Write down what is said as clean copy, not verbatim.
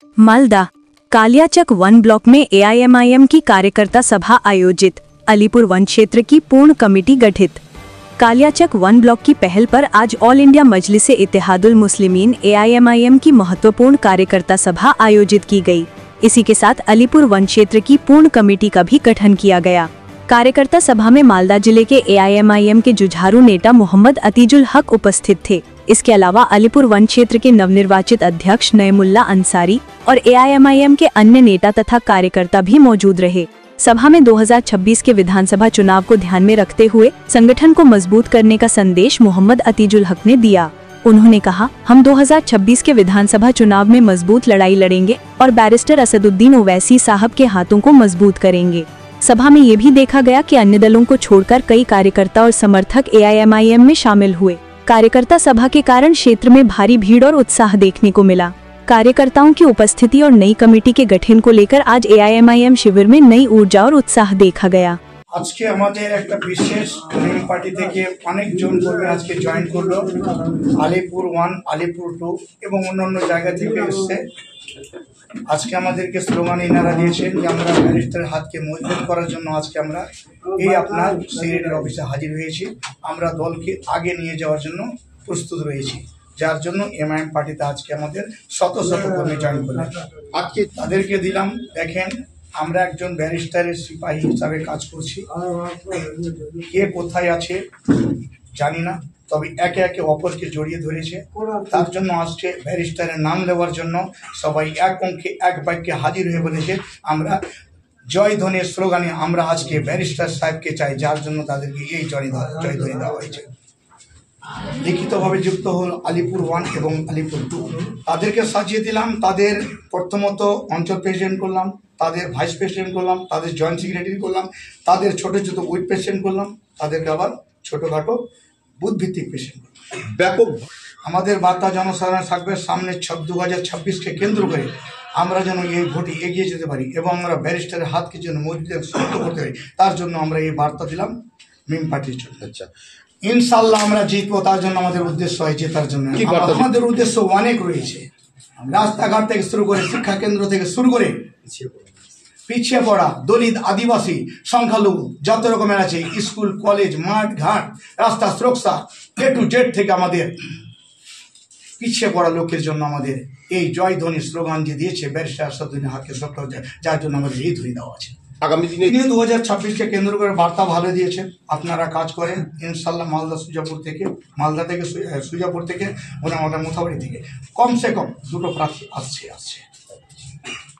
Malda Kaliachak one block में AIMIM की कार्यकर्ता सभा आयोजित। अलीपुर वन क्षेत्र की पूर्ण कमेटी गठित। कालियाचक वन ब्लॉक की पहल पर आज ऑल इंडिया मजलिस इत्तेहादुल मुस्लिमीन एआईएमआईएम की महत्वपूर्ण कार्यकर्ता सभा आयोजित की गई। इसी के साथ अलीपुर वन क्षेत्र की पूर्ण कमेटी का भी गठन किया गया। कार्यकर्ता सभा में मालदा जिले के एआईएमआईएम के जुझारू नेता मोहम्मद अतीजुल हक उपस्थित थे। इसके अलावा अलीपुर वन क्षेत्र के नवनिर्वाचित अध्यक्ष नईमुल्ला अंसारी और एआईएमआईएम के अन्य नेता तथा कार्यकर्ता भी मौजूद रहे। सभा में 2026 के विधानसभा चुनाव को ध्यान में रखते हुए संगठन को मजबूत करने का संदेश मोहम्मद अतीजुल हक ने दिया। उन्होंने कहा, हम 2026 के विधानसभा चुनाव में मजबूत लड़ाई लड़ेंगे और बैरिस्टर असदुद्दीन ओवैसी साहब के हाथों को मजबूत करेंगे। सभा में ये भी देखा गया कि अन्य दलों को छोड़कर कई कार्यकर्ता और समर्थक एआईएमआईएम में शामिल हुए। कार्यकर्ता सभा के कारण क्षेत्र में भारी भीड़ और उत्साह देखने को मिला। कार्यकर्ताओं की उपस्थिति और नई कमेटी के गठन को लेकर आज एआईएमआईएम शिविर में नई ऊर्जा और उत्साह देखा गया। आज के हमारे एक विशेष ग्रीन पार्टी থেকে অনেকজন কর্মী আজকে জয়েন করলো। আলিপুর 1, আলিপুর 2 এবং অন্যান্য জায়গা থেকে এসেছে। আজকে আমাদেরকে স্লোগান ইনারা দিয়েছেন যে আমরা ব্যারিস্টারের হাতকে মজবুত করার জন্য আজকে আমরা এই আপনার সেক্রেটারি অফিসে হাজির হয়েছি। আমরা দলকে আগে নিয়ে যাওয়ার জন্য প্রস্তুত রয়েছি, যার জন্য এমআইএম পার্টিতে আজকে আমাদের শত শত কর্মী জয়েন করলেন। আজকে তাদেরকে দিলাম, দেখেন আমরা একজন ব্যারিস্টারের সিপাহী হিসাবে কাজ করছি। কে কোথায় আছে জানি না, তবে একে একে অপরকে জড়িয়ে ধরেছে। তার জন্য আজকে ব্যারিস্টারের নাম দেওয়ার জন্য সবাই এক অঙ্কে এক বাক্যে হাজির হয়ে বলেছে আমরা জয় ধ্বনির স্লোগানে আমরা আজকে ব্যারিস্টার সাহেবকে চাই, যার জন্য তাদেরকে এই জয় ধ্বনি দেওয়া হয়েছে। লিখিতভাবে যুক্ত হল আলিপুর 1 এবং আলিপুর 2। তাদেরকে সাজিয়ে দিলাম, তাদের প্রথমত অঞ্চল প্রেসিডেন্ট করলাম, তাদের ভাইস প্রেসিডেন্ট করলাম, তাদের জয়েন্ট সেক্রেটারি করলাম, তাদের ছোট ছোট উইথ প্রেসিডেন্ট করলাম, তাদেরকে আবার ছোটখাটো বুথ ভিত্তিক প্রেসিডেন্ট করলাম। ব্যাপক আমাদের বার্তা জনসাধারণ থাকবে সামনে 2026কে কেন্দ্র করে আমরা যেন এই ভোটে এগিয়ে যেতে পারি এবং আমরা ব্যারিস্টারের হাতকে যেন মজবুত শক্ত করতে পারি, তার জন্য আমরা এই বার্তা দিলাম মিম পার্টির জন্য। আচ্ছা, ইনশাল্লাহ আমরা জিতবো, তার জন্য আমাদের উদ্দেশ্য হয় জেতার জন্য। আমাদের উদ্দেশ্য অনেক রয়েছে, রাস্তাঘাট থেকে শুরু করে শিক্ষা কেন্দ্র থেকে শুরু করে পিছিয়ে পড়া দলিত আদিবাসী সংখ্যালঘু যত রকমের আছে স্কুল কলেজ মাঠ ঘাট রাস্তা সুরক্ষা এ টু জেড থেকে আমাদের পিছিয়ে পড়া লোকের জন্য আমাদের এই জয় ধ্বনি স্লোগান যে দিয়েছে ব্যারিস্টার আসদুদ্দিনের হাতকে শক্ত হচ্ছে, যার জন্য আমাদের এই ধ্বনি দেওয়া আছে। আগামী দিনে 2026কে কেন্দ্র করে বার্তা ভালো দিয়েছেন। আপনারা কাজ করেন ইনশাল্লাহ। মালদা থেকে সুজাপুর থেকে ওনার মোথাবাড়ি থেকে কমসে কম 2টো প্রার্থী আসছে।